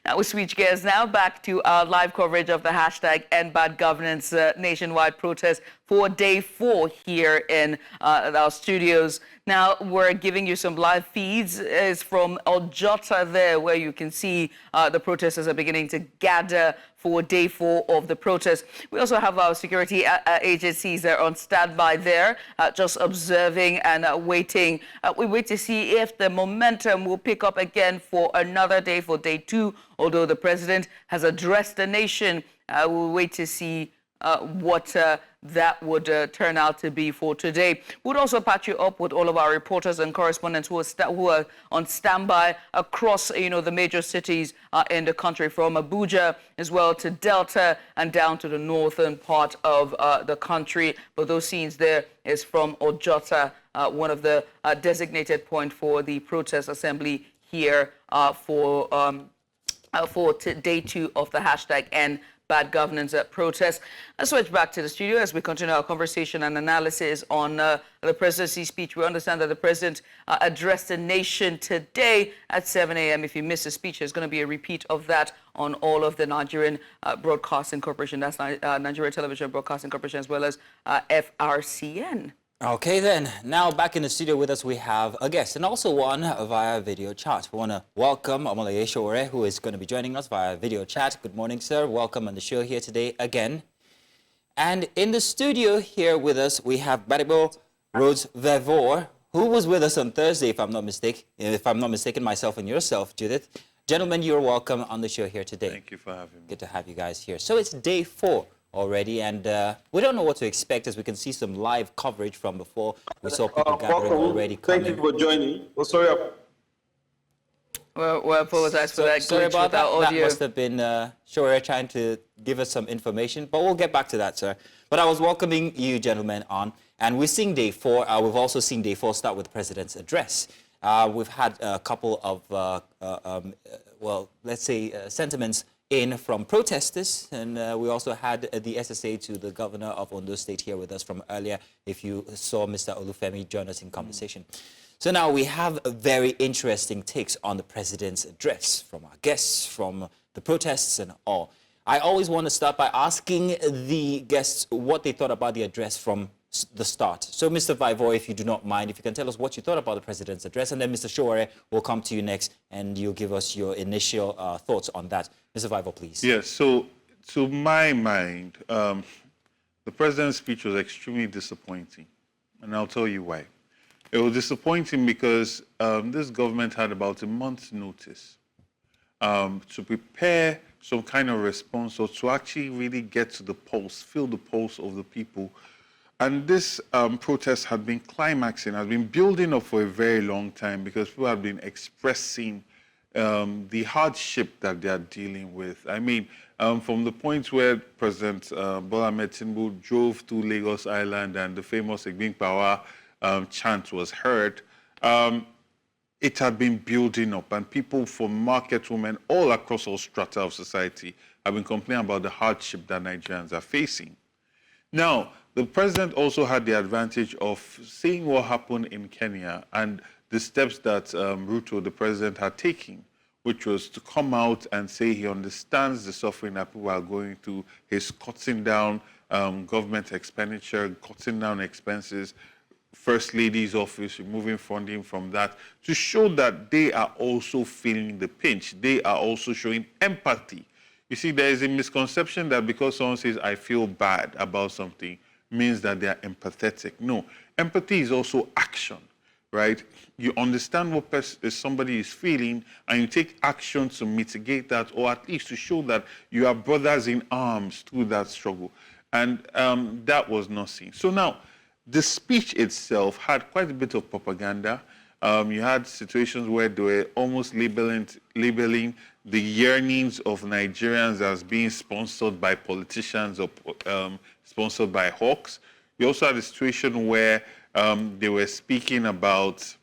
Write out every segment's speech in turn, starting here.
Now we switch gears now back to our live coverage of the hashtag End Bad Governance nationwide protest for day 4 here in our studios. Now we're giving you some live feeds. It's from Ojota there, where you can see the protesters are beginning to gather for day 4 of the protest. We also have our security agencies there on standby there, just observing and waiting. We wait to see if the momentum will pick up again for another day, for day 2, although the president has addressed the nation. We'll wait to see what that would turn out to be for today. We'll also patch you up with all of our reporters and correspondents who are on standby across, the major cities in the country, from Abuja as well to Delta and down to the northern part of the country. But those scenes there is from Ojota, one of the designated point for the protest assembly here for day 2 of the hashtag End Bad Governance protest. Let's switch back to the studio as we continue our conversation and analysis on the presidency's speech. We understand that the president addressed the nation today at 7 a.m. If you missed the speech, there's going to be a repeat of that on all of the Nigerian Broadcasting Corporation. That's Nigeria Television Broadcasting Corporation, as well as FRCN. Okay then, now back in the studio with us we have a guest and also one via video chat. We want to welcome Omolaye Sowore, who is going to be joining us via video chat. Good morning, sir. Welcome on the show here today again. And in the studio here with us we have Badibo Rhodes Vevor, who was with us on Thursday, if I'm not mistaken, myself and yourself, Judith. Gentlemen, you're welcome on the show here today. Thank you for having me. Good to have you guys here. So it's day 4. Already, and we don't know what to expect, as we can see some live coverage from before. We saw people gathering already coming. Thank you for joining. Oh, sorry. Well, apologize for that. Sorry about that. Audio. That must have been Sowore trying to give us some information, but we'll get back to that, sir. But I was welcoming you gentlemen on, and we're seeing day 4. We've also seen day 4 start with the president's address. We've had a couple of, well, let's say, sentiments in from protesters, and we also had the SSA to the governor of Ondo State here with us from earlier, if you saw Mr. Olufemi join us in conversation. So now we have very interesting takes on the president's address from our guests, from the protests and all. I always want to start by asking the guests what they thought about the address from the start. So Mr. Vivor, if you do not mind, if you can tell us what you thought about the president's address, and then Mr. Sowore will come to you next and you'll give us your initial thoughts on that. Mr. Vivor, please. Yes, so to my mind, the president's speech was extremely disappointing, and I'll tell you why. It was disappointing because this government had about a month's notice to prepare some kind of response, or to actually really get to the pulse, feel the pulse of the people. And this protest had been climaxing, has been building up for a very long time, because people have been expressing the hardship that they are dealing with. I mean, from the point where President Bola Ahmed Tinubu drove to Lagos Island and the famous Egbin Power chant was heard, it had been building up, and people from market women all across all strata of society have been complaining about the hardship that Nigerians are facing. Now, the president also had the advantage of seeing what happened in Kenya and the steps that Ruto, the president, had taken, which was to come out and say he understands the suffering that people are going through. He's cutting down government expenditure, cutting down expenses, First Lady's office, removing funding from that, to show that they are also feeling the pinch. They are also showing empathy. You see, there is a misconception that because someone says, I feel bad about something, means that they are empathetic. No, empathy is also action, right? You understand what somebody is feeling, and you take action to mitigate that, or at least to show that you are brothers in arms through that struggle. And that was not seen. So now, the speech itself had quite a bit of propaganda. You had situations where they were almost labeling the yearnings of Nigerians as being sponsored by politicians or sponsored by hawks. You also had a situation where they were speaking about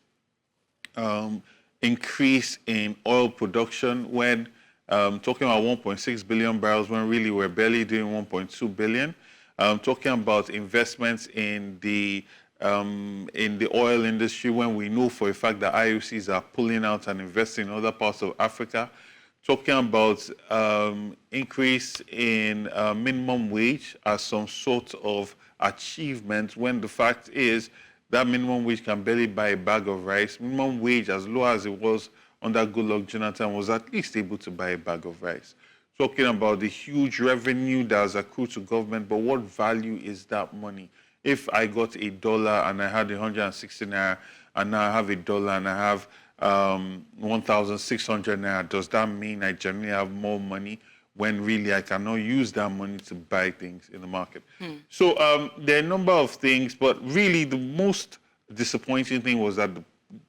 increase in oil production, when talking about 1.6 billion barrels, when really we're barely doing 1.2 billion. Talking about investments in the oil industry, when we know for a fact that IOCs are pulling out and investing in other parts of Africa. talking about increase in minimum wage as some sort of achievement, when the fact is that minimum wage can barely buy a bag of rice. Minimum wage, as low as it was under Goodluck Jonathan, was at least able to buy a bag of rice. Talking about the huge revenue that has accrued to government, but what value is that money? If I got $1 and I had 160 naira, and now I have $1 and I have 1,600 naira, does that mean I generally have more money when really I cannot use that money to buy things in the market? So there are a number of things, but really the most disappointing thing was that the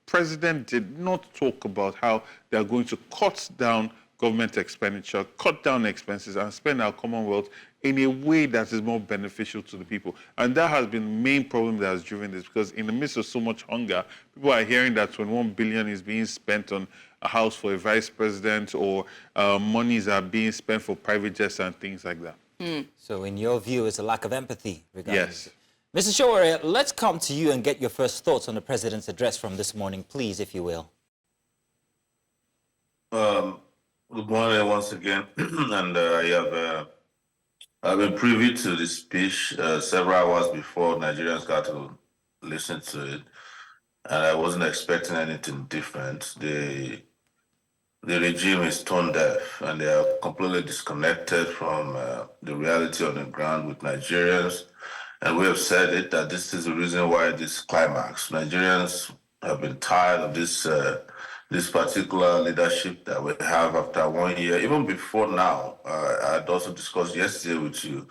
president did not talk about how they are going to cut down government expenditure, cut down expenses, and spend our Commonwealth in a way that is more beneficial to the people. And that has been the main problem that has driven this, because in the midst of so much hunger, people are hearing that 21 billion is being spent on a house for a vice president, or monies are being spent for private jets and things like that. So in your view, it's a lack of empathy regarding Yes. this. Mr. Showore, let's come to you and get your first thoughts on the president's address from this morning, please, if you will. Good morning once again, and I've been privy to this speech several hours before Nigerians got to listen to it, and I wasn't expecting anything different. The regime is tone deaf, and they are completely disconnected from the reality on the ground with Nigerians. And we have said it, that this is the reason why this climax. Nigerians have been tired of this particular leadership that we have after 1 year. Even before now, I'd also discussed yesterday with you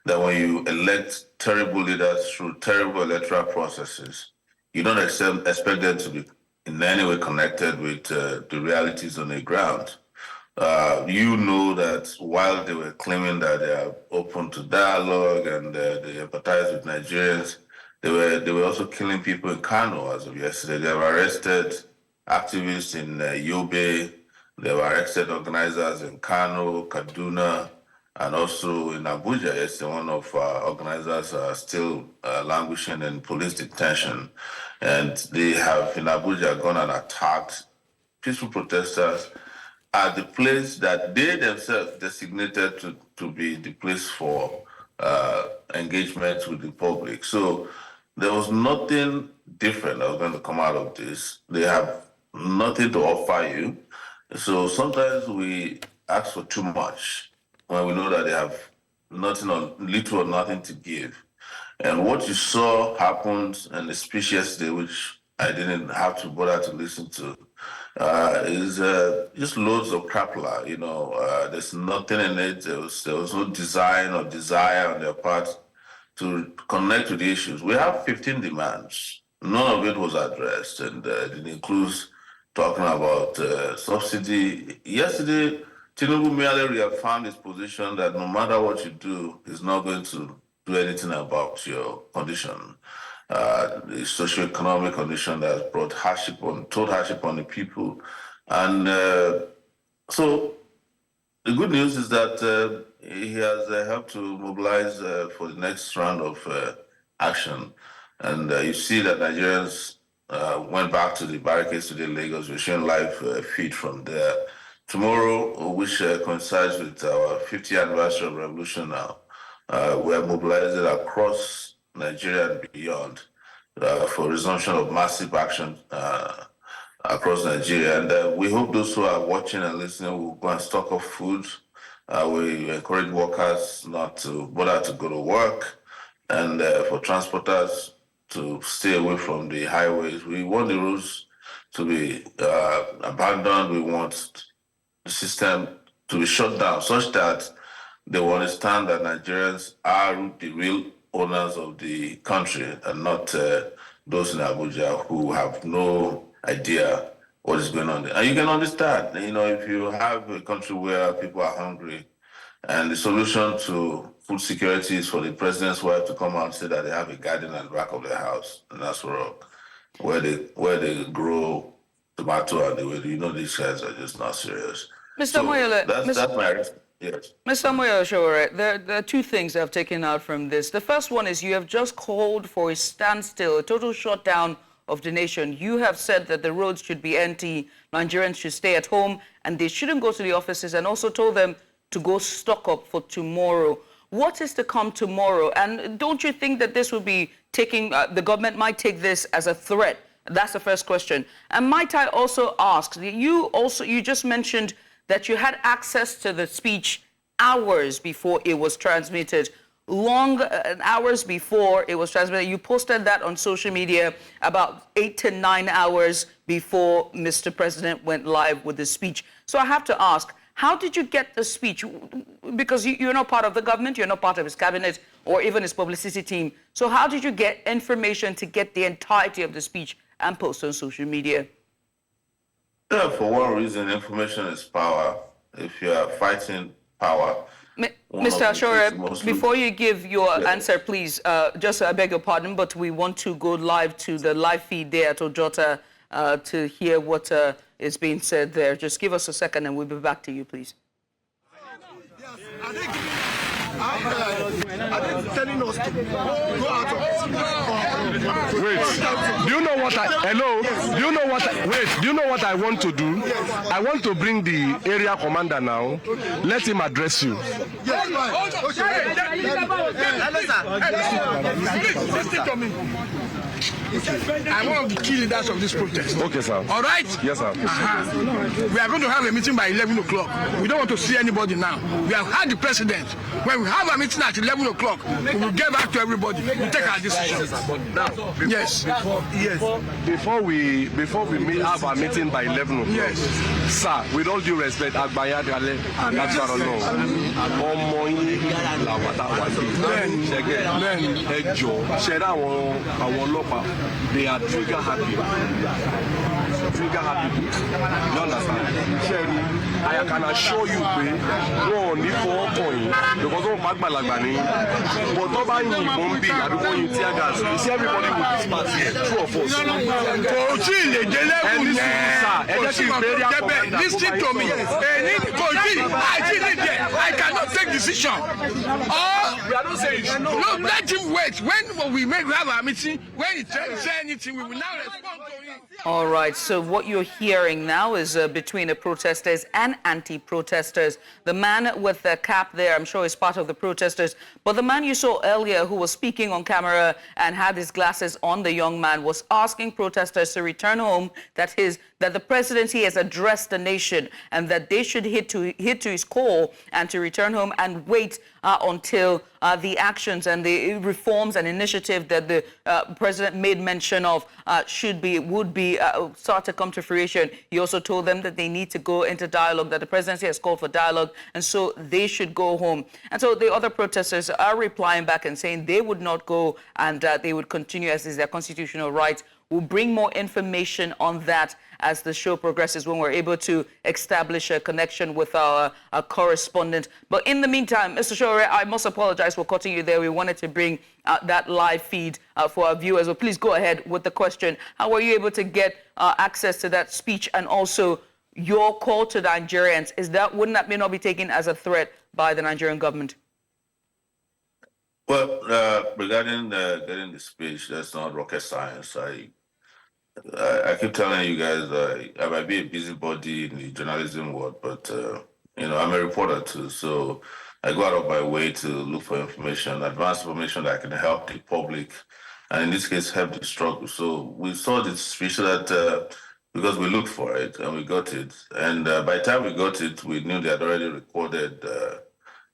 that when you elect terrible leaders through terrible electoral processes, you don't expect them to be in any way connected with the realities on the ground. You know that while they were claiming that they are open to dialogue and they empathize with Nigerians, they were also killing people in Kano as of yesterday. They have arrested activists in Yobe. They were arrested organizers in Kano, Kaduna, and also in Abuja. Yesterday, one of our organizers are still languishing in police detention. And they have, in Abuja, gone and attacked peaceful protesters at the place that they themselves designated to be the place for engagement with the public. So there was nothing different that was going to come out of this. They have nothing to offer you. So sometimes we ask for too much when we know that they have nothing or little or nothing to give. And what you saw happened in the speech yesterday, which I didn't have to bother to listen to, is just loads of crapula. There's nothing in it. There was no design or desire on their part to connect with the issues. We have 15 demands. None of it was addressed, and it includes talking about subsidy. Yesterday, Tinubu merely reaffirmed his position that no matter what you do, he's not going to do anything about your condition. The socioeconomic condition that has brought total hardship on the people. And so the good news is that he has helped to mobilize for the next round of action. And you see that Nigerians went back to the barricades today in Lagos. We're showing live feed from there. Tomorrow, which coincides with our 50th anniversary of revolution now, we're mobilizing across Nigeria and beyond for resumption of massive action across Nigeria. And we hope those who are watching and listening will go and stock up food. We encourage workers not to bother to go to work, and for transporters to stay away from the highways. We want the roads to be abandoned. We want the system to be shut down such that they will understand that Nigerians are the real owners of the country and not those in Abuja who have no idea what is going on there. And you can understand, if you have a country where people are hungry and the solution to food security is for the president's wife to come out and say that they have a garden at the back of their house, and that's where they grow tomato and the way, these guys are just not serious. Mr. Moyole, That's my yes. Mr. Moyole, there are two things I've taken out from this. The first one is you have just called for a standstill, a total shutdown of the nation. You have said that the roads should be empty, Nigerians should stay at home, and they shouldn't go to the offices, and also told them to go stock up for tomorrow. What is to come tomorrow? And don't you think that this will be taking, the government might take this as a threat? That's the first question. And might I also ask, you just mentioned that you had access to the speech hours before it was transmitted. Hours before it was transmitted. You posted that on social media about 8 to 9 hours before Mr. President went live with the speech. So I have to ask, how did you get the speech? Because you're not part of the government, you're not part of his cabinet or even his publicity team. So how did you get information to get the entirety of the speech and post on social media? Yeah, for one reason, information is power. If you are fighting power, Mr. Ashore, before you give your answer, please, just I beg your pardon, but we want to go live to the live feed there at Ojota to hear what is being said there. Just give us a second and we'll be back to you, please. Are they telling us to go out of... Wait, do you know what do you know what I want to do? I want to bring the area commander now. Let him address you. Yes, listen to me. I'm one of the key leaders of this protest. Okay, sir. All right? Yes, sir. We are going to have a meeting by 11 o'clock. We don't want to see anybody now. We have had the president. When we have a meeting at 11 o'clock, we will get back to everybody. We take our decision. Yes. Before we have a meeting by 11 o'clock. Yes. Sir, with all due respect, Agbaya Gale and Agbaro they are trigger happy. You understand? Sherry, I can assure you, go on because of Magmalagani, but nobody won't be going to tear gas. You see, everybody will disperse here. Two of us. And listen to me. I cannot take decision. We are not saying no, let him wait. When we have our meeting, when he say anything, we will now respond to him. All right, so what you're hearing now is between the protesters and anti-protesters. The man with the cap there, I'm sure is part of the protesters, but the man you saw earlier who was speaking on camera and had his glasses on, the young man, was asking protesters to return home, that the presidency has addressed the nation and that they should hit to his call and to return home and wait until the actions and the reforms and initiative that the president made mention of would start to come to fruition. He also told them that they need to go into dialogue, that the presidency has called for dialogue, and so they should go home. And so the other protesters are replying back and saying they would not go and they would continue as is their constitutional right. We'll bring more information on that as the show progresses when we're able to establish a connection with our correspondent. But in the meantime, Mr. Shore, I must apologize for cutting you there. We wanted to bring that live feed for our viewers. So please go ahead with the question. How were you able to get access to that speech and also your call to Nigerians? Wouldn't that not be taken as a threat by the Nigerian government? Well, regarding getting the speech, that's not rocket science. I keep telling you guys I might be a busybody in the journalism world, but I'm a reporter too, so I go out of my way to look for information, advanced information that can help the public, and in this case, help the struggle. So we saw this speech that because we looked for it and we got it, and by the time we got it, we knew they had already recorded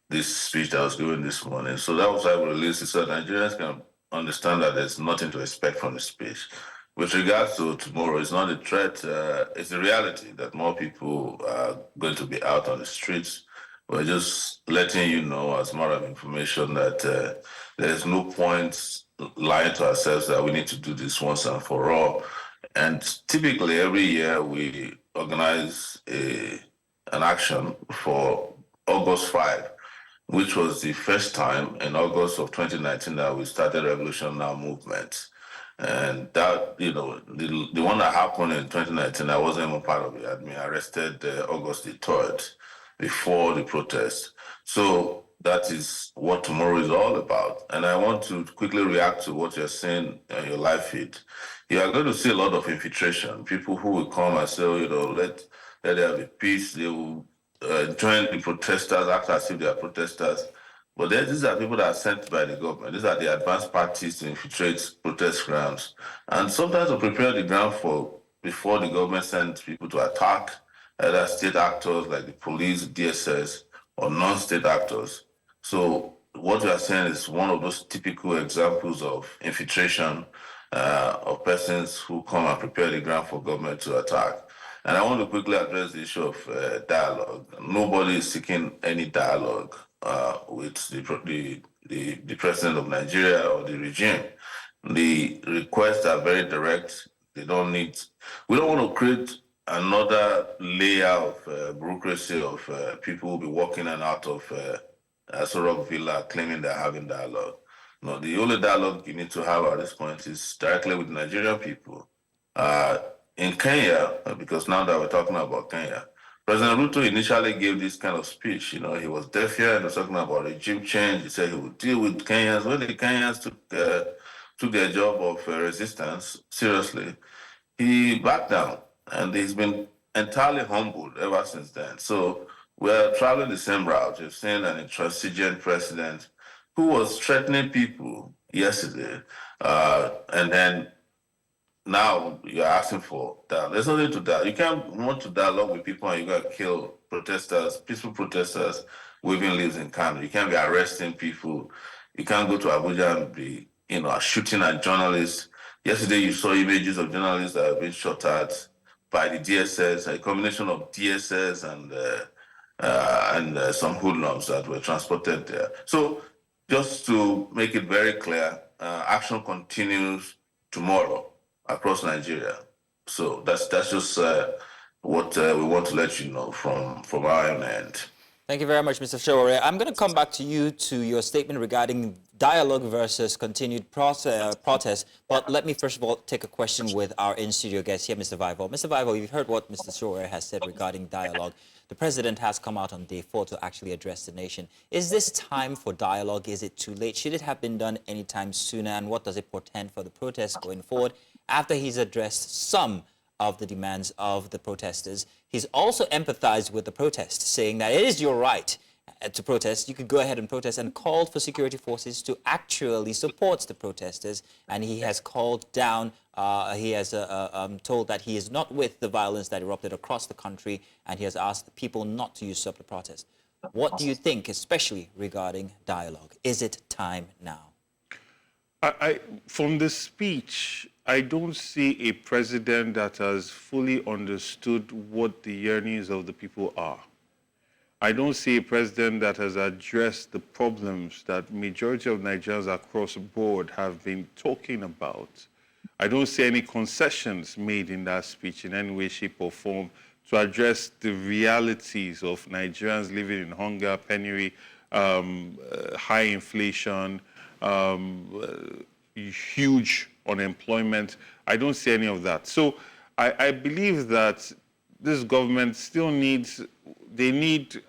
this speech that was given this morning. So that was why we released it so Nigerians can understand that there's nothing to expect from the speech. With regards to tomorrow, it's not a threat, it's a reality that more people are going to be out on the streets. We're just letting you know as a matter of information that there's no point lying to ourselves that we need to do this once and for all. And typically every year we organize an action for August 5, which was the first time in August of 2019 that we started Revolution Now movement. And that, the one that happened in 2019, I wasn't even part of it. I had been arrested August the 3rd before the protest. So that is what tomorrow is all about. And I want to quickly react to what you're saying in your live feed. You are going to see a lot of infiltration. People who will come and say, let there be peace. They will join the protesters, act as if they are protesters. But these are people that are sent by the government. These are the advanced parties to infiltrate protest grounds. And sometimes to prepare the ground before the government sends people to attack either state actors like the police, DSS, or non-state actors. So what we are saying is one of those typical examples of infiltration of persons who come and prepare the ground for government to attack. And I want to quickly address the issue of dialogue. Nobody is seeking any dialogue with the president of Nigeria or the regime. The requests are very direct. We don't want to create another layer of bureaucracy of people who will be walking in and out of Sorok Villa claiming they're having dialogue. No, the only dialogue you need to have at this point is directly with Nigerian people. In Kenya, because now that we're talking about Kenya, President Ruto initially gave this kind of speech. He was deaf-eared and was talking about regime change. He said he would deal with Kenyans. When the Kenyans took their job of resistance seriously, he backed down, and he's been entirely humbled ever since then. So we're traveling the same route. You've seen an intransigent president who was threatening people yesterday, and then now you're asking for that. There's nothing to that. You can't want to dialogue with people and you got to kill protesters, peaceful protesters, waving leaves in Kano. You can't be arresting people. You can't go to Abuja and be, shooting at journalists. Yesterday, you saw images of journalists that have been shot at by the DSS, a combination of DSS and some hoodlums that were transported there. So just to make it very clear, action continues tomorrow across Nigeria. So that's just what we want to let you know from our end. Thank you very much, Mr. Showore. I'm going to come back to you to your statement regarding dialogue versus continued protest. But let me first of all take a question with our in-studio guest here, Mr. Vival. Mr. Vival, you've heard what Mr. Showore has said regarding dialogue. The president has come out on day 4 to actually address the nation. Is this time for dialogue? Is it too late? Should it have been done anytime sooner? And what does it portend for the protests going forward after he's addressed some of the demands of the protesters? He's also empathized with the protest, saying that it is your right to protest. You could go ahead and protest, and called for security forces to actually support the protesters. And he has called down, he has told that he is not with the violence that erupted across the country, and he has asked people not to usurp the protest. What do you think, especially regarding dialogue? Is it time now? From the speech, I don't see a president that has fully understood what the yearnings of the people are. I don't see a president that has addressed the problems that majority of Nigerians across the board have been talking about. I don't see any concessions made in that speech in any way, shape, or form to address the realities of Nigerians living in hunger, penury, high inflation, huge unemployment. I don't see any of that. So I believe that this government still needs,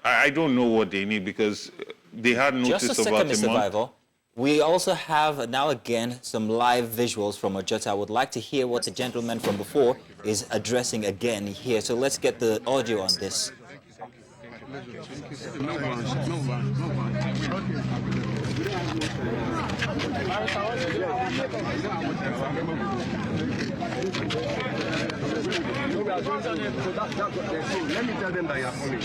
I don't know what they need, because they had notice Just a second, Mr. Vival. We also have now again some live visuals from Ojota. I would like to hear what the gentleman from before is addressing again here. So let's get the audio on this. Let me tell them that you are coming.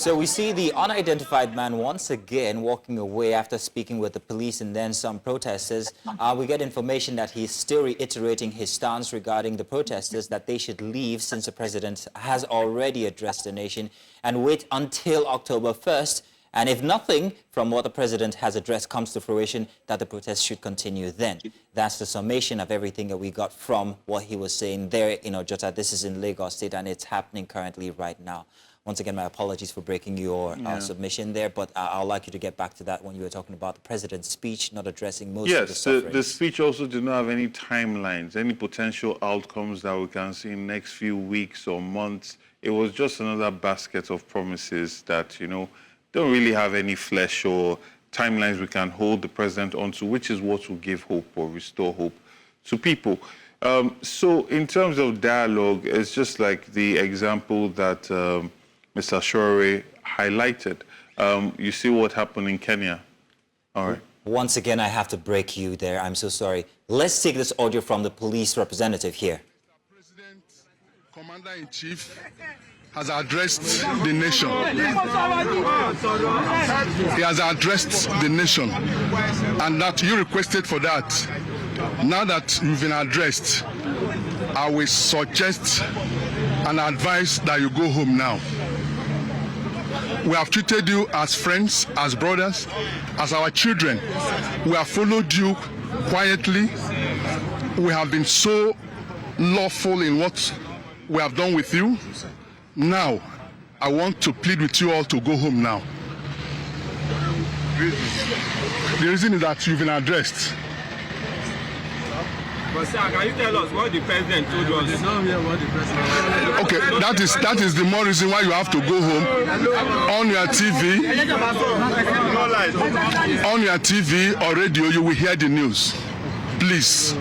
So we see the unidentified man once again walking away after speaking with the police and then some protesters. We get information that he's still reiterating his stance regarding the protesters, that they should leave since the president has already addressed the nation, and wait until October 1st. And if nothing from what the president has addressed comes to fruition, that the protests should continue then. That's the summation of everything that we got from what he was saying there in Ojota. This is in Lagos State, and it's happening currently right now. Once again, my apologies for breaking your submission there, but I'd like you to get back to that when you were talking about the president's speech, not addressing most of the sufferings. Yes, the speech also did not have any timelines, any potential outcomes that we can see in the next few weeks or months. It was just another basket of promises that, you know, don't really have any flesh or timelines we can hold the president onto, which is what will give hope or restore hope to people. So in terms of dialogue, it's just like the example that Mr. Shore highlighted. You see what happened in Kenya. All right. Once again, I have to break you there. I'm so sorry. Let's take this audio from the police representative here. Mr. President, Commander-in-Chief, has addressed the nation. He has addressed the nation, and that you requested for that. Now that you've been addressed, I will suggest and advise that you go home now. We have treated you as friends, as brothers, as our children. We have followed you quietly. We have been so lawful in what we have done with you. Now, I want to plead with you all to go home now. The reason is that you've been addressed. But sir, can you tell us what the president told us? Okay, that is the more reason why you have to go home. On your TV or radio, you will hear the news. Please,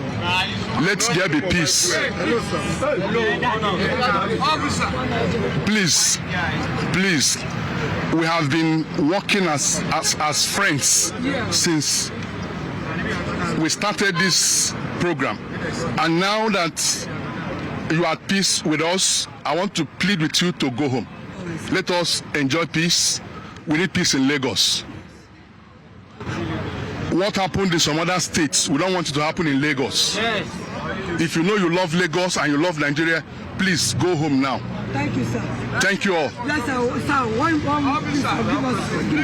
let there be peace. Please, we have been working as friends since we started this program, and now that you are at peace with us, I want to plead with you to go home. Let us enjoy peace. We need peace in Lagos. What happened in some other states, we don't want it to happen in Lagos. Yes. If you know you love Lagos and you love Nigeria, please go home now. Thank you, sir. Thank you all. Yes, sir. One give me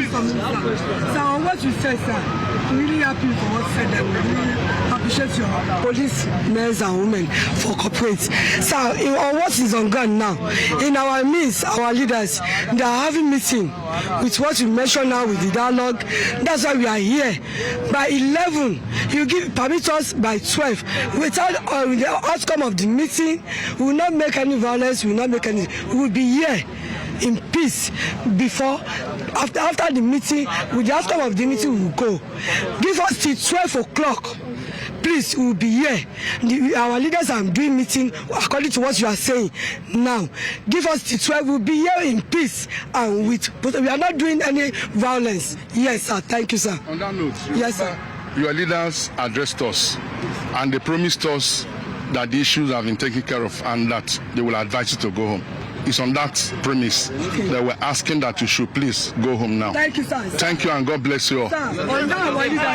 some minutes, sir. Sir, what you said, sir, I'm really happy for what you said. We really appreciate your police men and women for cooperating. Sir, on what is on ground now, in our midst, our leaders, they are having meeting with what you mentioned now with the dialogue. That's why we are here. By 11, you permit us by 12. Without the outcome of the meeting, we will not make any violence, we will not make any. We will be here in peace before, after the meeting. With the outcome of the meeting, we will go. Give us till 12 o'clock. Please, we will be here. Our leaders are doing meeting according to what you are saying now. Give us till 12. We will be here in peace and but we are not doing any violence. Yes, sir. Thank you, sir. On that note, yes, sir. Your leaders addressed us, and they promised us that the issues have been taken care of and that they will advise you to go home. It's on that premise that we're asking that you should please go home now. Thank you, sir. Thank you, and God bless you all. Sir, on that, our leader,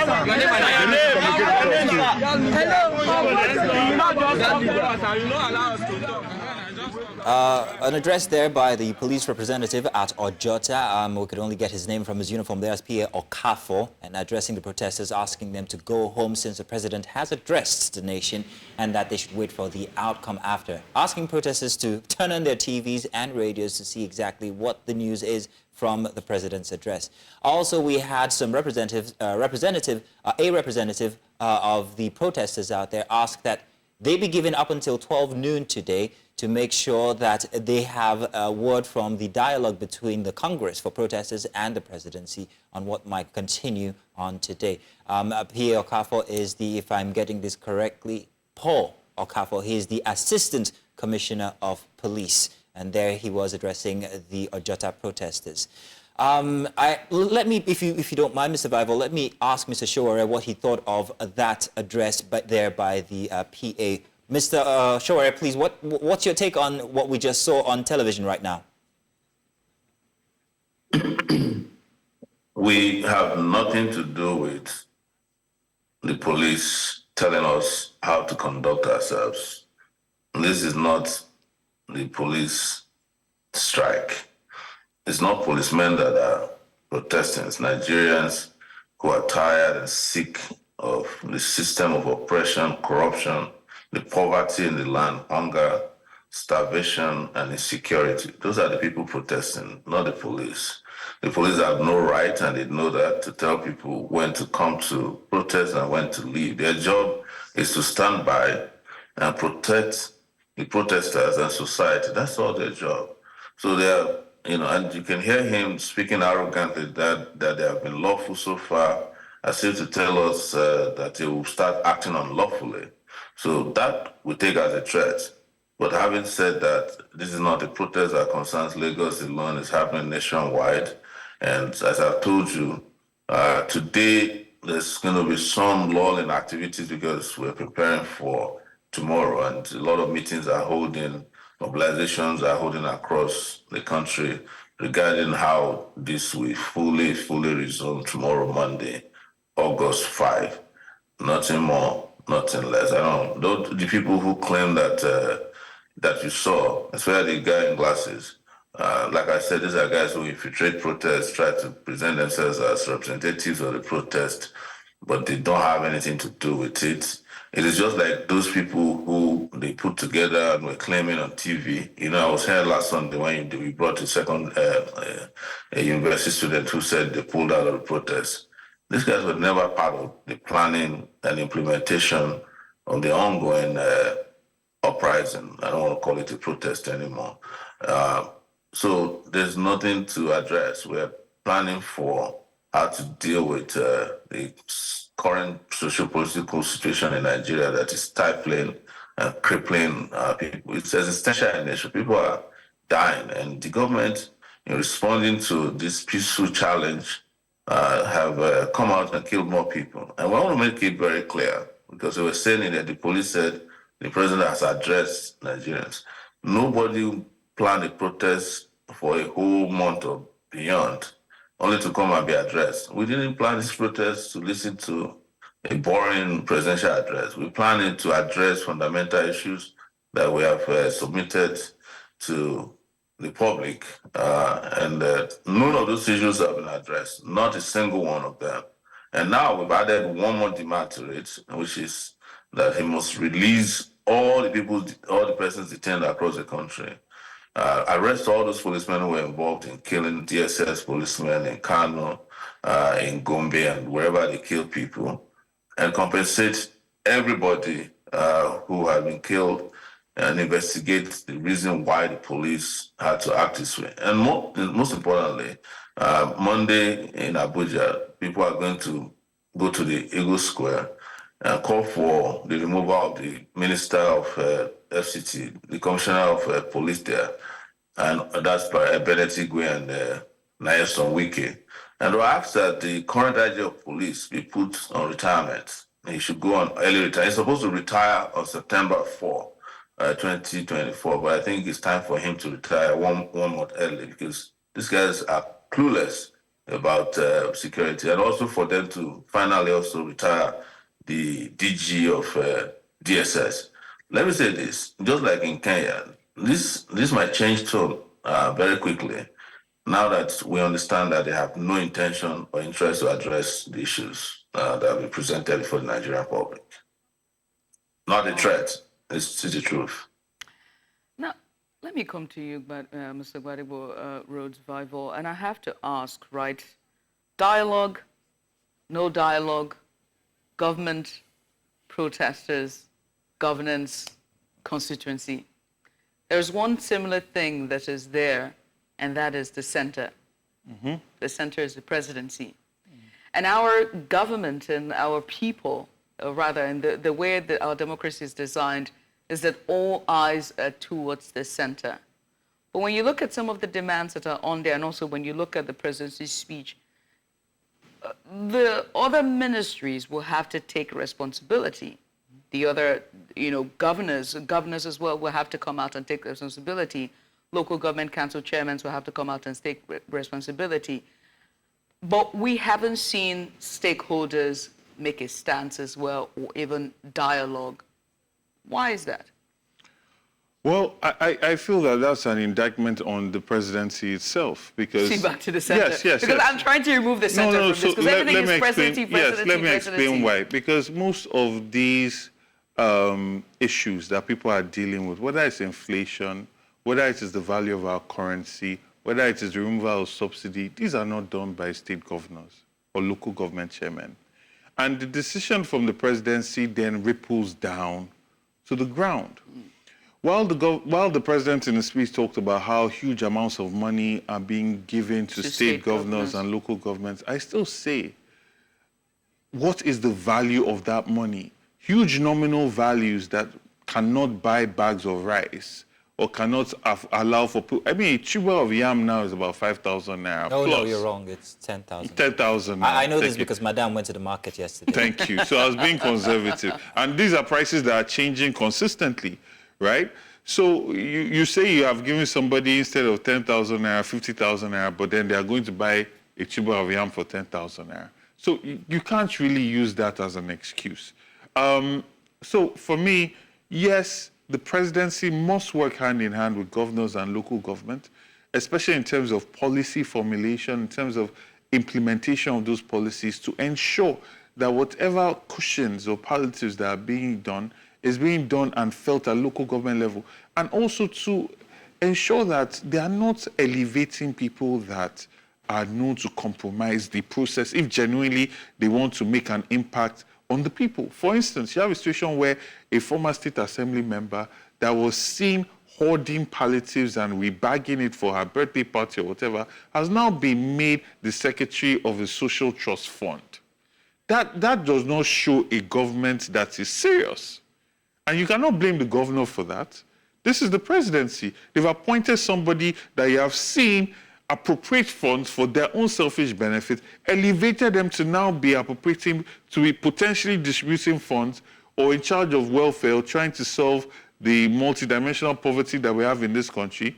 An address there by the police representative at Ojota. We could only get his name from his uniform there as PA Okafo, and addressing the protesters, asking them to go home since the president has addressed the nation and that they should wait for the outcome after. Asking protesters to turn on their TVs and radios to see exactly what the news is from the president's address. Also, we had some representative of the protesters out there ask that they be given up until 12 noon today to make sure that they have a word from the dialogue between the Congress for protesters and the presidency on what might continue on today. P.A. Okafo is the, if I'm getting this correctly, Paul Okafo. He is the Assistant Commissioner of Police, and there he was addressing the Ojota protesters. Let me, if you don't mind, Mr. Bible, let me ask Mr. Shore what he thought of that address by the PA. Mr. Shore, please, what's your take on what we just saw on television right now? we have nothing to do with the police telling us how to conduct ourselves. This is not the police strike. It's not policemen that are protesting. It's Nigerians who are tired and sick of the system of oppression, corruption, the poverty in the land, hunger, starvation, and insecurity. Those are the people protesting, not the police. The police have no right, and they know that, to tell people when to come to protest and when to leave. Their job is to stand by and protect the protesters and society. That's all their job. So they are, and you can hear him speaking arrogantly that they have been lawful so far, as if to tell us that they will start acting unlawfully. So that we take as a threat. But having said that, this is not a protest that concerns Lagos alone. It's happening nationwide. And as I've told you, today there's going to be some lull in activities because we're preparing for tomorrow, and a lot of meetings are holding, mobilizations are holding across the country regarding how this will fully resume tomorrow, Monday, August 5. Nothing more, nothing less. I don't know. The people who claim that that you saw, especially the guy in glasses, like I said, these are guys who infiltrate protests, try to present themselves as representatives of the protest, but they don't have anything to do with it. It is just like those people who they put together and were claiming on TV. I was here last Sunday when we brought a university student who said they pulled out of the protest. These guys were never part of the planning and implementation of the ongoing uprising. I don't want to call it a protest anymore. So there's nothing to address. We're planning for how to deal with the current socio-political situation in Nigeria that is stifling and crippling people. It's existential in nature. People are dying, and the government, in responding to this peaceful challenge, have come out and killed more people. And we want to make it very clear, because they were saying that the police said the president has addressed Nigerians. Nobody planned a protest for a whole month or beyond, only to come and be addressed. We didn't plan this protest to listen to a boring presidential address. We planned it to address fundamental issues that we have submitted to the public, and none of those issues have been addressed, not a single one of them. And now we've added one more demand to it, which is that he must release all the persons detained across the country. Arrest all those policemen who were involved in killing DSS policemen in Kano, in Gombe, and wherever they kill people, and compensate everybody who had been killed, and investigate the reason why the police had to act this way. And most importantly, Monday in Abuja, people are going to go to the Eagle Square and call for the removal of the Minister of FCT, the Commissioner of Police there, and that's by Bennett Igwe and Nyesom Wike. And we ask that the current IG of police be put on retirement. He should go on early retirement. He's supposed to retire on September 4, 2024, but I think it's time for him to retire one month early, because these guys are clueless about security, and also for them to finally also retire the DG of DSS. Let me say this, just like in Kenya, this might change tone very quickly now that we understand that they have no intention or interest to address the issues that have been presented for the Nigerian public. Not a threat, it's the truth. Now, let me come to you, Mr. Gbadebo Rhodes Vival, and I have to ask, right, dialogue, no dialogue, government, protesters, governance, constituency. There's one similar thing that is there, and that is the center. Mm-hmm. The center is the presidency. Mm-hmm. And our government and our people, or rather, in the way that our democracy is designed, is that all eyes are towards the center. But when you look at some of the demands that are on there, and also when you look at the presidency's speech, the other ministries will have to take responsibility. The other, governors as well will have to come out and take responsibility. local government council chairmen will have to come out and take responsibility. But we haven't seen stakeholders make a stance as well, or even dialogue. Why is that? Well, I feel that that's an indictment on the presidency itself, because... See, back to the center. Yes. Because I'm trying to remove the center from this, because everything is presidency. Yes, let me explain why. Because most of these issues that people are dealing with, whether it's inflation, whether it is the value of our currency, whether it is the removal of subsidy, these are not done by state governors or local government chairmen. And the decision from the presidency then ripples down to the ground. While the president in the speech talked about how huge amounts of money are being given to state governors and local governments, I still say, what is the value of that money? Huge nominal values that cannot buy bags of rice or cannot allow for... I mean, a tuber of yam now is about 5,000 naira. No, you're wrong. It's 10,000. 10,000. I know this because Madame went to the market yesterday. Thank you. So I was being conservative. And these are prices that are changing consistently, right? So you say you have given somebody, instead of 10,000 naira, 50,000 naira, but then they are going to buy a tuber of yam for 10,000 naira. So you can't really use that as an excuse. So for me, yes, the presidency must work hand in hand with governors and local government, especially in terms of policy formulation, in terms of implementation of those policies, to ensure that whatever cushions or palliatives that are being done is being done and felt at local government level. And also to ensure that they are not elevating people that are known to compromise the process if genuinely they want to make an impact on the people. For instance, you have a situation where a former state assembly member that was seen hoarding palliatives and rebagging it for her birthday party or whatever has now been made the secretary of a social trust fund. That does not show a government that is serious. And you cannot blame the governor for that. This is the presidency. They've appointed somebody that you have seen appropriate funds for their own selfish benefit, elevated them to now be appropriating, to be potentially distributing funds or in charge of welfare, or trying to solve the multidimensional poverty that we have in this country.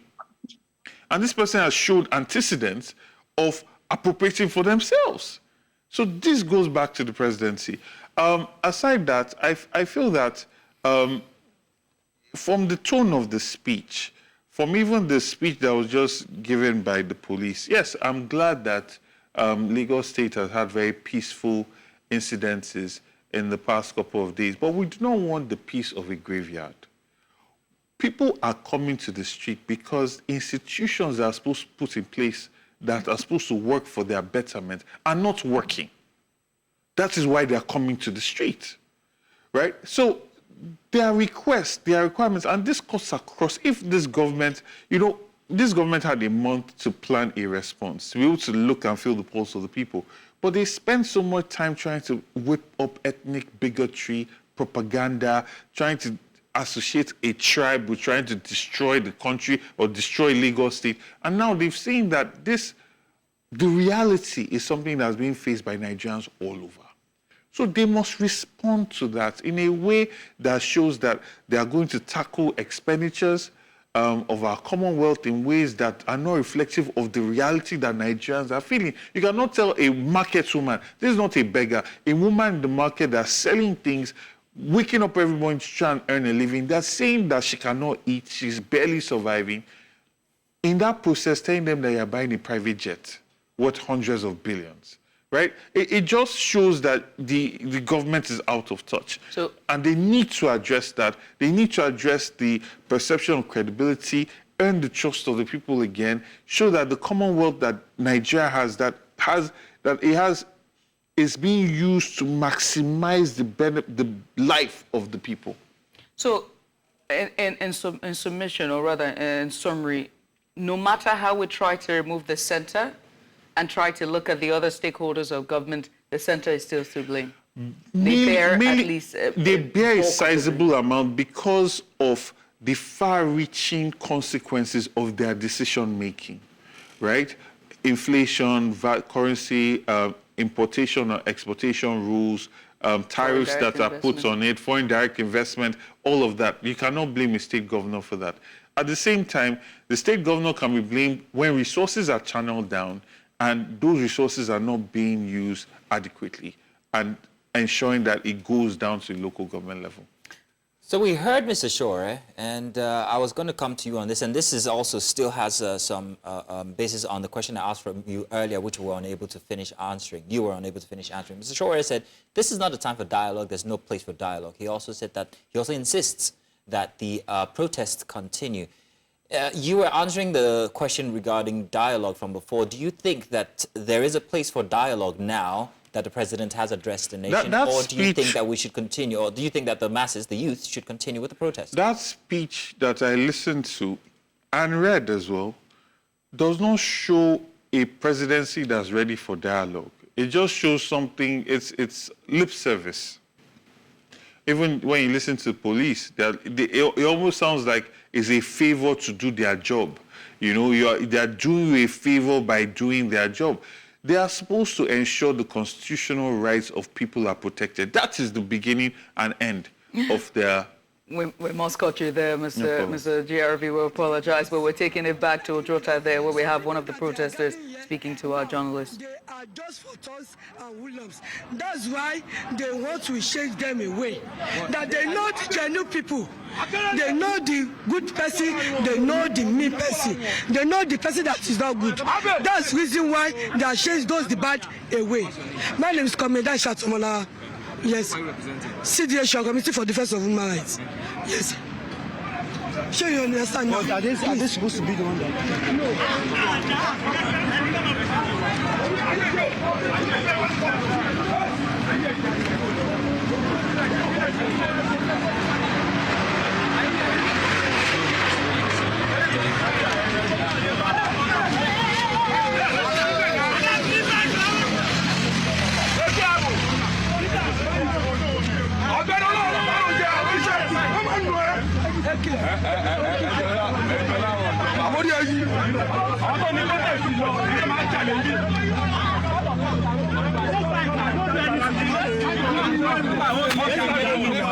And this person has showed antecedents of appropriating for themselves. So this goes back to the presidency. Aside that, I feel that from the tone of the speech, from even the speech that was just given by the police, yes, I'm glad that Lagos State has had very peaceful incidences in the past couple of days, but we do not want the peace of a graveyard. People are coming to the street because institutions that are supposed to put in place that are supposed to work for their betterment are not working. That is why they are coming to the street, right? So their requests, their requirements, and this cuts across. If this government, this government had a month to plan a response, to be able to look and feel the pulse of the people, but they spend so much time trying to whip up ethnic bigotry, propaganda, trying to associate a tribe with trying to destroy the country or destroy Lagos State. And now they've seen that the reality is something that's being faced by Nigerians all over. So they must respond to that in a way that shows that they are going to tackle expenditures of our Commonwealth in ways that are not reflective of the reality that Nigerians are feeling. You cannot tell a market woman, this is not a beggar, a woman in the market that's selling things, waking up every morning to try and earn a living, that's saying that she cannot eat, she's barely surviving. In that process, telling them that you're buying a private jet worth hundreds of billions. Right? It just shows that the government is out of touch. And they need to address that. They need to address the perception of credibility, earn the trust of the people again, show that the Commonwealth that Nigeria has, is being used to maximize the life of the people. So in submission, or rather in summary, no matter how we try to remove the center and try to look at the other stakeholders of government, the center is still to blame. They bear a sizable amount because of the far-reaching consequences of their decision-making, right? Inflation, currency, importation or exportation rules, tariffs that are put on it, foreign direct investment, all of that. You cannot blame a state governor for that. at the same time, the state governor can be blamed when resources are channeled down and those resources are not being used adequately and ensuring that it goes down to the local government level. So we heard Mr. Shore, and I was going to come to you on this, and this is also still has some basis on the question I asked from you earlier, which we were unable to finish answering. You were unable to finish answering. Mr. Shore said, this is not a time for dialogue, there's no place for dialogue. He also said that, he also insists that the protests continue. You were answering the question regarding dialogue from before. Do you think that there is a place for dialogue now that the president has addressed the nation, or do you think that we should continue, or do you think that the masses, the youth, should continue with the protest? That speech that I listened to and read as well does not show a presidency that's ready for dialogue. It just shows something, it's lip service. Even when you listen to the police, it almost sounds like it's a favor to do their job. You know, they're doing you a favor by doing their job. They are supposed to ensure the constitutional rights of people are protected. That is the beginning and end of their... We must cut you there, Mr. GRV. We apologize, but we're taking it back to Ojota there, where we have one of the protesters speaking to our journalists. They are just for us and Williams. That's why they want to change them away. That they know the genuine people. They know the good person. They know the mean person. They know the person that is not good. That's the reason why they are changed those the bad away. My name is Commentator Shatomola. Yes. CDH Committee for Defense of Human Rights. Yes. Sure you understand now. Are they supposed to be the one that...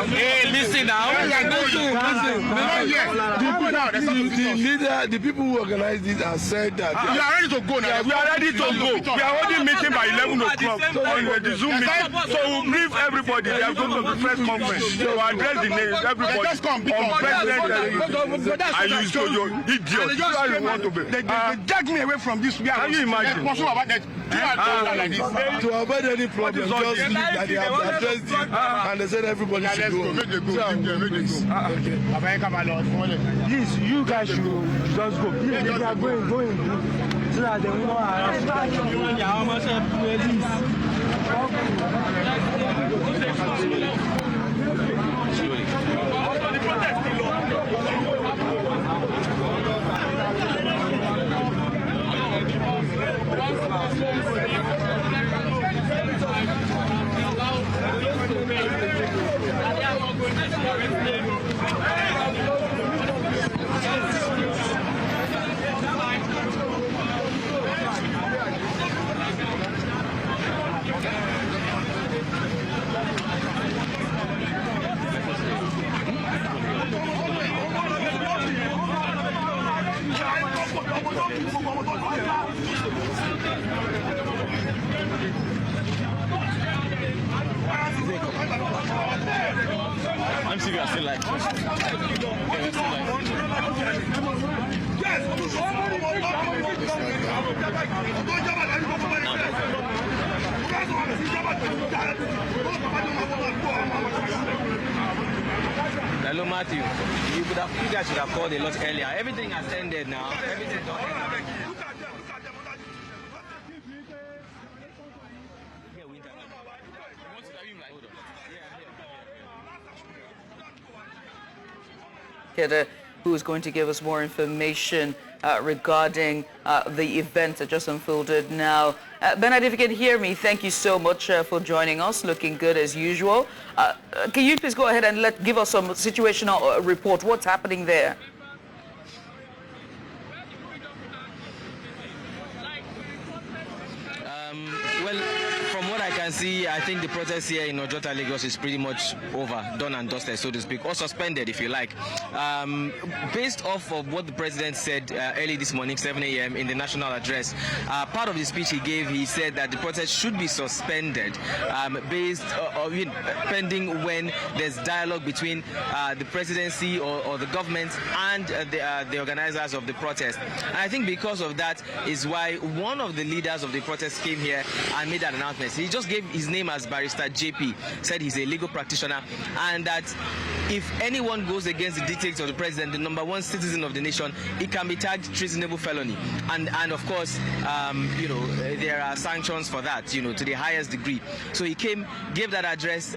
Hey, listen now. The people who organized this have said that We are ready to go now. we are ready to go. We are holding meeting by 11 o'clock on the Zoom meeting. So we'll brief everybody. They are going to the press conference to address the names, everybody. Just come, On President I used to you idiot. You don't want to be. They dragged me away from this. Can you imagine? To avoid any problem, just leave that they have addressed it and they said everybody should go. Please, you guys should just go. Please, they are going. So that they will not I'm serious, I still like this. Hello, Matthew. You guys should have called a lot earlier. Everything has ended now. Everything's done. Who is going to give us more information regarding the event that just unfolded now. Bernard, if you can hear me, thank you so much for joining us. Looking good as usual. Can you please go ahead and give us some situational report? What's happening there? Well, from what I can can see, I think the protest here in Ojota, Lagos is pretty much over, done and dusted, so to speak, or suspended, if you like. Based off of what the president said early this morning, 7 a.m. in the national address, part of the speech he gave, he said that the protest should be suspended pending when there's dialogue between the presidency or the government and the organizers of the protest. And I think because of that is why one of the leaders of the protest came here and made an announcement. He just gave his name as Barrister JP, said he's a legal practitioner, and that if anyone goes against the dictates of the president, the number one citizen of the nation, it can be tagged treasonable felony. And of course, there are sanctions for that, to the highest degree. So he came, gave that address,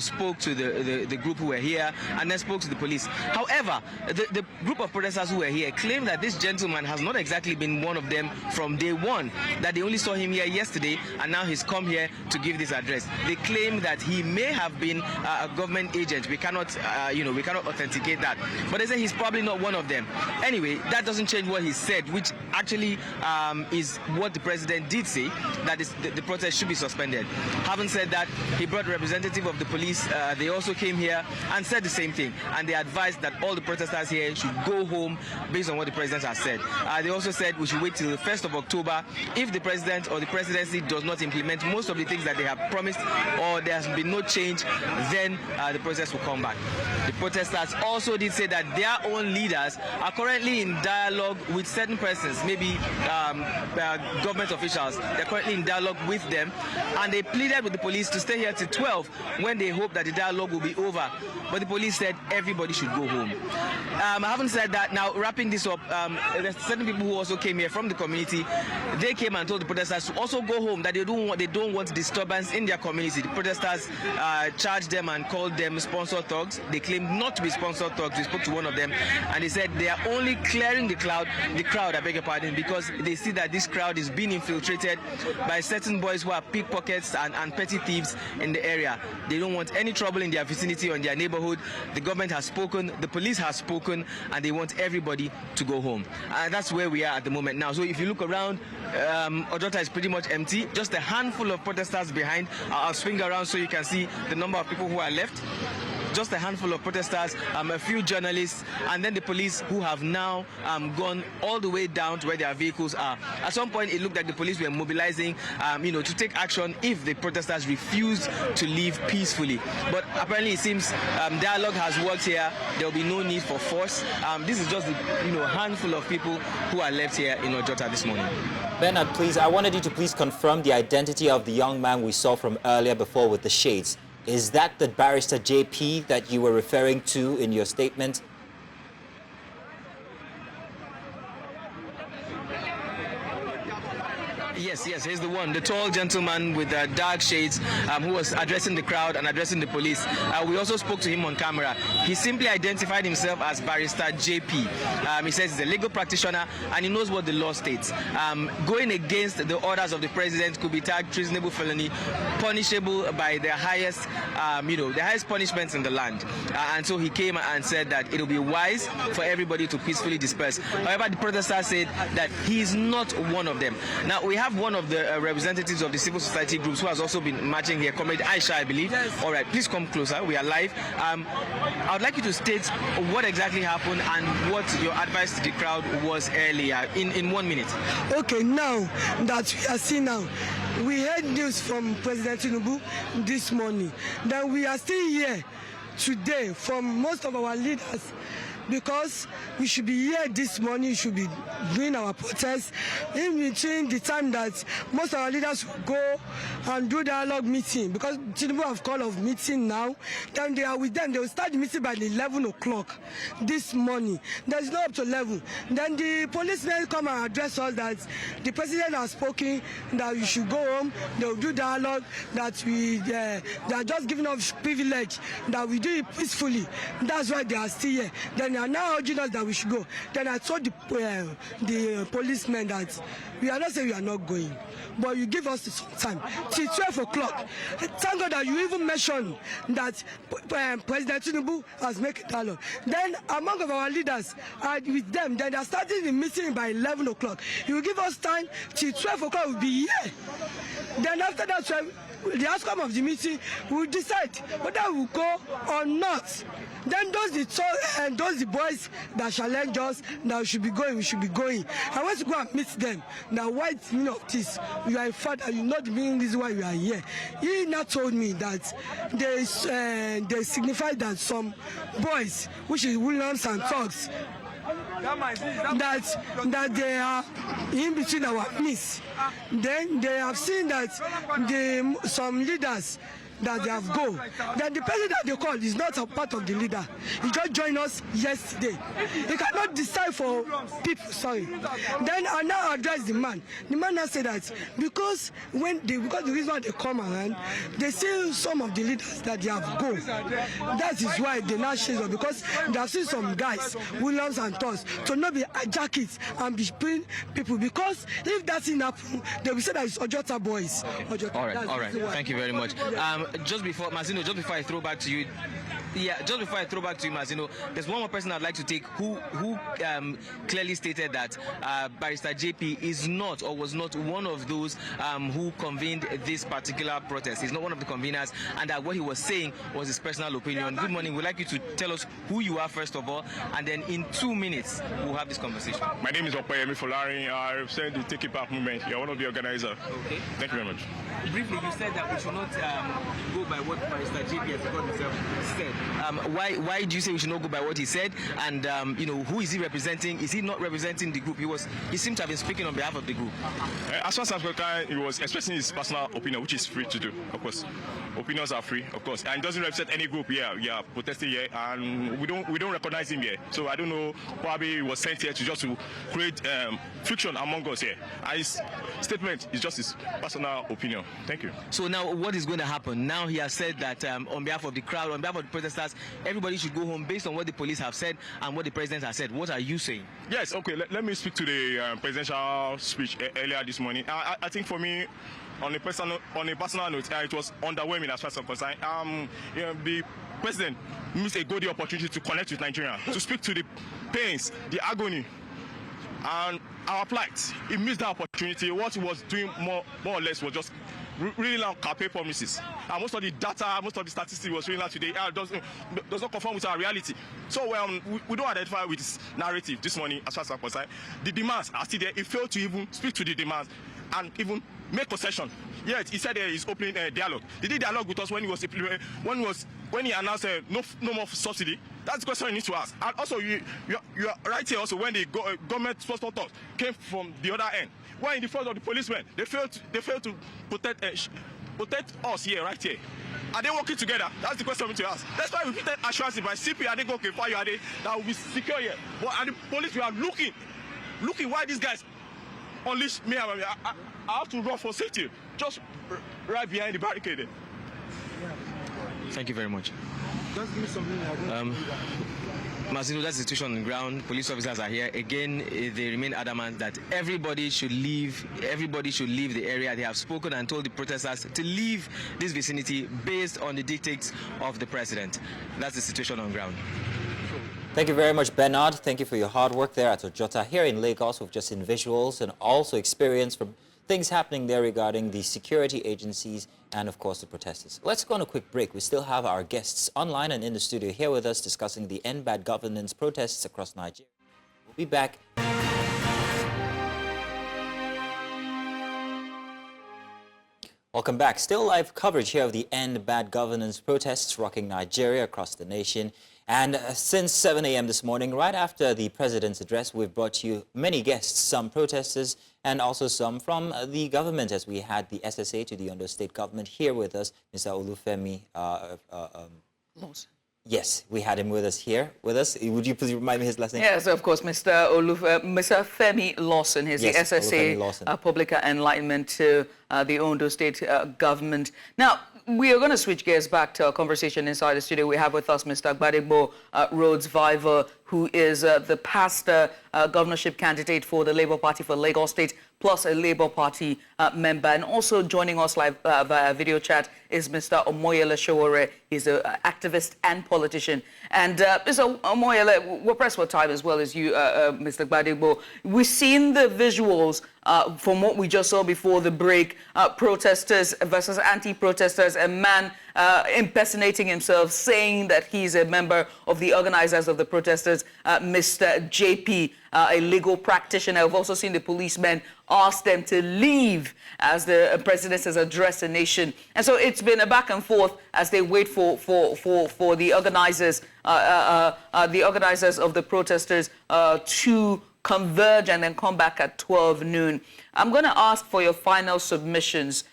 spoke to the group who were here, and then spoke to the police. However, the group of protesters who were here claim that this gentleman has not exactly been one of them from day one, that they only saw him here yesterday, and now he's come here to give this address. They claim that he may have been a government agent. We cannot authenticate that. But they say he's probably not one of them. Anyway, that doesn't change what he said, which actually is what the president did say, that the protest should be suspended. Having said that, he brought a representative of the police. They also came here and said the same thing, and they advised that all the protesters here should go home based on what the president has said. They also said we should wait till the 1st of October. If the president or the presidency does not implement most of the things that they have promised, or there has been no change, then the protest will come back. The protesters also did say that their own leaders are currently in dialogue with certain persons, maybe government officials. They're currently in dialogue with them, and they pleaded with the police to stay here till 12 when they hope that the dialogue will be over. But the police said everybody should go home. Having said that, now wrapping this up, there's certain people who also came here from the community. They came and told the protesters to also go home, that they don't want disturbance in their community. The protesters charged them and called them sponsor thugs. They claimed not to be sponsored thugs. We spoke to one of them, and they said they are only clearing the crowd, I beg your pardon, because they see that this crowd is being infiltrated by certain boys who are pickpockets and petty thieves in the area. They don't want any trouble in their vicinity or in their neighborhood. The government has spoken, the police has spoken, and they want everybody to go home. And that's where we are at the moment now. So if you look around, Ojota is pretty much empty. Just a handful of protesters behind. I'll swing around so you can see the number of people who are left. Just a handful of protesters, a few journalists, and then the police who have now gone all the way down to where their vehicles are. At some point, it looked like the police were mobilizing, to take action if the protesters refused to leave peacefully. But apparently, it seems dialogue has worked here. There will be no need for force. This is just the handful of people who are left here in Ojota this morning. Bernard, please, I wanted you to please confirm the identity of the young man we saw from earlier before with the shades. Is that the Barrister JP that you were referring to in your statement? Yes, he's the one, the tall gentleman with dark shades who was addressing the crowd and addressing the police. We also spoke to him on camera. He simply identified himself as Barrister JP. He says he's a legal practitioner and he knows what the law states. Going against the orders of the president could be tagged treasonable felony, punishable by the highest, the highest punishments in the land. And so he came and said that it will be wise for everybody to peacefully disperse. However, the protesters said that he is not one of them. Now, we have one of the representatives of the civil society groups who has also been marching here, Comrade Aisha, I believe. Yes. All right, please come closer. We are live. I would like you to state what exactly happened and what your advice to the crowd was earlier in 1 minute. Okay, now that we are seeing now, we heard news from President Tinubu this morning that we are still here today from most of our leaders, because we should be here this morning, we should be doing our protest in between the time that most of our leaders will go and do dialogue meeting, because Tinubu have called of meeting now. Then they are with them. They will start the meeting by 11 o'clock this morning. There's no up to 11. Then the policemen come and address us that the president has spoken, that we should go home. They will do dialogue, that they are just giving us privilege, that we do it peacefully. That's why they are still here. Then Then they are now urging us that we should go. Then I told the policemen that we are not saying we are not going, but you give us some time till 12 o'clock. Thank God that you even mentioned that President Tinubu has made a dialogue. Then among of our leaders are with them. Then they are starting the meeting by 11 o'clock. You will give us time till 12 o'clock. We'll be here. Then after that, the outcome of the meeting, we will decide whether we will go or not. Then those the boys that challenge us that we should be going. I want to go and meet them. Now, why meaning of this? You are a father, you know the meaning reason why you are here. He now told me that they signify that some boys, which is Williams and Thugs, that they are in between our midst. Then they have seen that some leaders that they have go. Then the person that they call is not a part of the leader. He just joined us yesterday. He cannot decide for people, sorry. Then I now address the man. The man now said that because the reason why they come around, they see some of the leaders that they have go. That is why they now change us, because they have seen some guys, Williams and Toss, to not be hijack it and be bring people. Because if that thing happen, they will say that it's Ojota boys. Ojota. All right. Thank you very much. Just before I throw back to you, Mazino, there's one more person I'd like to take who clearly stated that Barrister JP is not or was not one of those who convened this particular protest. He's not one of the conveners, and that what he was saying was his personal opinion. Good morning. We'd like you to tell us who you are first of all, and then in 2 minutes we'll have this conversation. My name is Opeyemi Folari. I represent the Take It Back movement. You're one of the organizers. Okay. Thank you very much. Briefly, you said that we should not go by what Barrister JP has got himself said. Why do you say we should not go by what he said? And who is he representing? Is he not representing the group? He seemed to have been speaking on behalf of the group. As far as I'm concerned, he was expressing his personal opinion, which is free to do, of course. Opinions are free, of course, and it doesn't represent any group here. We are protesting here, and we don't recognize him here. So I don't know. Probably he was sent here to create friction among us here. And his statement is just his personal opinion. Thank you. So now, what is going to happen? Now he has said that on behalf of the crowd, on behalf of the protesters, everybody should go home based on what the police have said and what the president has said. What are you saying? Yes. Okay. Let me speak to the presidential speech earlier this morning. I think for me, on a personal note, it was underwhelming as far as I'm concerned. The president missed a golden opportunity to connect with Nigeria, to speak to the pains, the agony, and our plight. He missed that opportunity. What he was doing more or less was just really long campaign promises. And most of the data, most of the statistics was really like today does not conform with our reality. So we don't identify with this narrative this morning as far as I'm concerned. The demands are still there. He failed to even speak to the demands and even make concession. Yet he said he's opening a dialogue. He did dialogue with us when he announced no more subsidy. That's the question you need to ask. And also you are right here also when the government sponsor talks came from the other end. Why in the front of the policemen they failed to protect us here, right here. Are they working together? That's the question we need to ask. That's why we repeated assurance by CP Adegoke Fayode that will be secure here. But and the police, we are looking why these guys unleash me. I have to run for safety, just right behind the barricade. Thank you very much. Just give me something. Mazino, that's the situation on the ground. Police officers are here. Again, they remain adamant that everybody should leave the area. They have spoken and told the protesters to leave this vicinity based on the dictates of the president. That's the situation on the ground. Thank you very much, Bernard. Thank you for your hard work there at Ojota. Here in Lagos, we've just seen visuals and also experience from things happening there regarding the security agencies and, of course, the protesters. Let's go on a quick break. We still have our guests online and in the studio here with us discussing the End Bad Governance protests across Nigeria. We'll be back. Welcome back. Still live coverage here of the End Bad Governance protests rocking Nigeria across the nation. And since 7 a.m. this morning, right after the president's address, we've brought you many guests, some protesters and also some from the government, as we had the SSA to the Ondo State government here with us, Mr. Olufemi Lawson. Yes, we had him with us here. Would you please remind me his last name? Yes, of course, Mr. Femi Lawson. He's the SSA Public Enlightenment to the Ondo State government. Now, we are going to switch gears back to our conversation inside the studio. We have with us Mr. Gbadebo Rhodes Viver, who is the past governorship candidate for the Labour Party for Lagos State, plus a Labour Party member. And also joining us live via video chat is Mr. Omoyele Sowore. He's an activist and politician. And Mr. Omoyele, we're pressed for time as well as you, Mr. Gbadebo. We've seen the visuals from what we just saw before the break, protesters versus anti-protesters, a man impersonating himself, saying that he's a member of the organizers of the protesters, Mr. JP, a legal practitioner. I've also seen the policemen ask them to leave as the president has addressed the nation. And so it's been a back and forth as they wait for the organizers of the protesters to converge and then come back at 12 noon. I'm going to ask for your final submissions.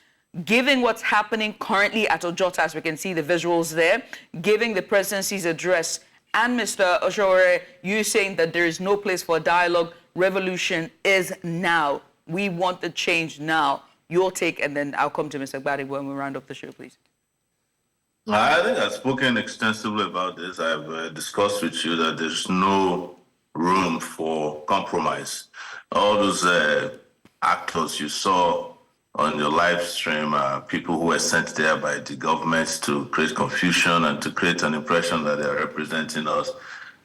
Given what's happening currently at Ojota, as we can see the visuals there, giving the presidency's address, and Mr. Sowore, you saying that there is no place for dialogue, revolution is now. We want the change now. Your take, and then I'll come to Mr. Gbadebo when we round up the show, please. I think I've spoken extensively about this. I've discussed with you that there's no room for compromise. All those actors you saw on your live stream are people who were sent there by the government to create confusion and to create an impression that they're representing us.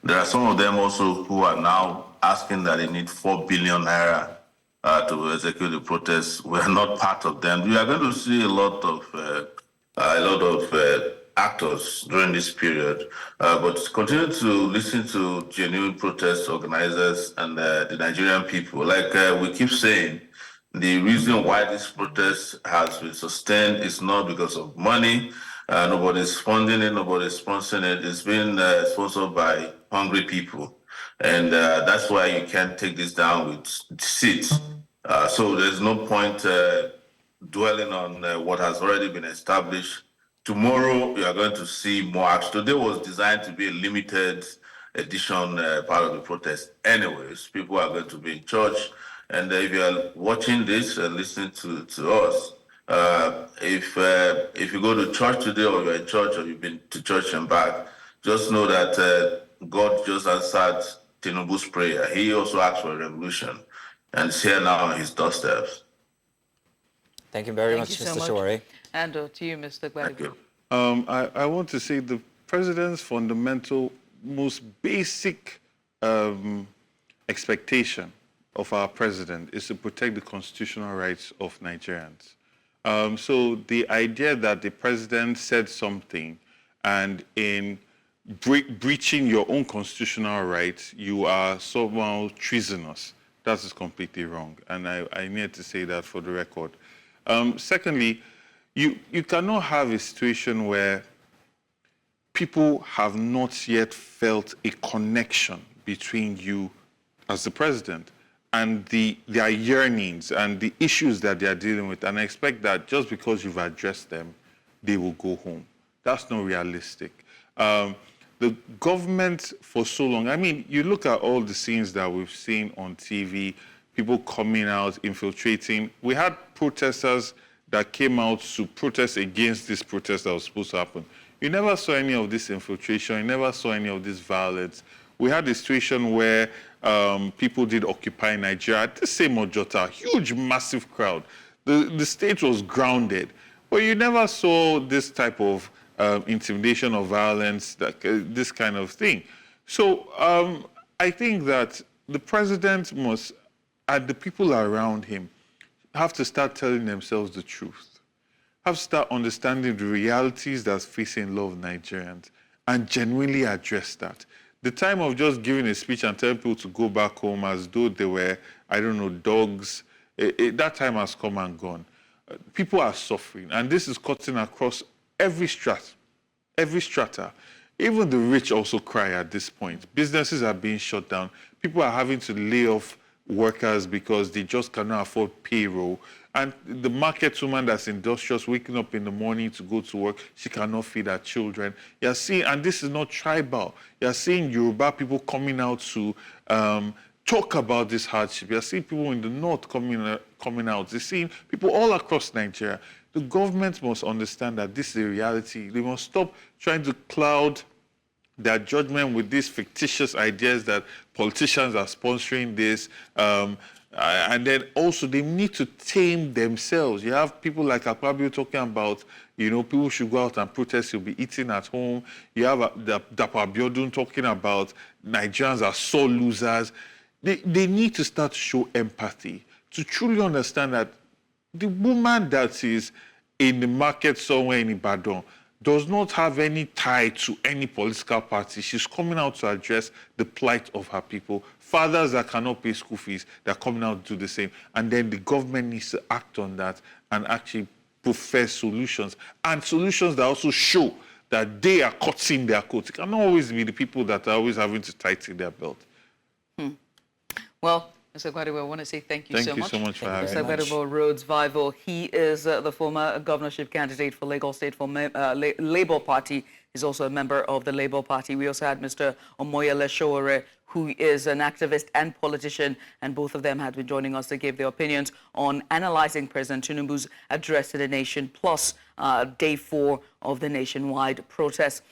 There are some of them also who are now asking that they need 4 billion naira to execute the protests. We're not part of them. We are going to see a lot of actors during this period, but continue to listen to genuine protest organizers and the Nigerian people. Like we keep saying, the reason why this protest has been sustained is not because of money. Nobody's funding it, nobody's sponsoring it. It's been sponsored by hungry people. And that's why you can't take this down with deceit. So there's no point dwelling on what has already been established. Tomorrow, you are going to see more action. Today was designed to be a limited edition part of the protest. Anyways, people are going to be in church. And if you are watching this and listening to us, if you go to church today or you're in church or you've been to church and back, just know that God just answered Tinubu's prayer. He also asked for a revolution, and it's here now on his doorsteps. Thank you very much, Mr. Sowore. And to you, Mr. Gbadebo. I want to say the president's fundamental, most basic expectation of our president is to protect the constitutional rights of Nigerians. So the idea that the president said something and in breaching your own constitutional rights, you are somehow treasonous, that is completely wrong. And I need to say that for the record. Secondly, you cannot have a situation where people have not yet felt a connection between you as the president and their yearnings and the issues that they are dealing with. And I expect that just because you've addressed them, they will go home. That's not realistic. The government for so long, I mean, you look at all the scenes that we've seen on TV, people coming out, infiltrating. We had protesters that came out to protest against this protest that was supposed to happen. You never saw any of this infiltration. You never saw any of this violence. We had a situation where people did occupy Nigeria. The same Ojota, huge, massive crowd. The state was grounded. But you never saw this type of intimidation or violence, this kind of thing. So I think that the president must, and the people around him, have to start telling themselves the truth, have to start understanding the realities that's facing a lot of Nigerians and genuinely address that. The time of just giving a speech and telling people to go back home as though they were, I don't know, dogs, that time has come and gone. People are suffering, and this is cutting across every strata. Even the rich also cry at this point. Businesses are being shut down. People are having to lay off workers because they just cannot afford payroll. And the market woman that's industrious, waking up in the morning to go to work, she cannot feed her children. You're seeing, and this is not tribal, you're seeing Yoruba people coming out to talk about this hardship. You're seeing people in the north coming out. You're seeing people all across Nigeria. The government must understand that this is a reality. They must stop trying to cloud their judgment with these fictitious ideas that politicians are sponsoring this. And then also they need to tame themselves. You have people like Akpabio talking about, people should go out and protest, you'll be eating at home. You have Dapo Abiodun talking about Nigerians are sore losers. They need to start to show empathy, to truly understand that the woman that is in the market somewhere in Ibadan does not have any tie to any political party. She's coming out to address the plight of her people. Fathers that cannot pay school fees, they're coming out to do the same. And then the government needs to act on that and actually profess solutions. And solutions that also show that they are cutting their coat. It cannot always be the people that are always having to tighten their belt. Well, Mr. Guadibo, I want to say thank you so much. Thank you so much for having me. Mr. Guadibo Rhodes Vival, he is the former governorship candidate for Lagos State for Labour Party. He's also a member of the Labour Party. We also had Mr. Omoyele Sowore, who is an activist and politician, and both of them had been joining us to give their opinions on analyzing President Tinubu's address to the nation, plus day 4 of the nationwide protest.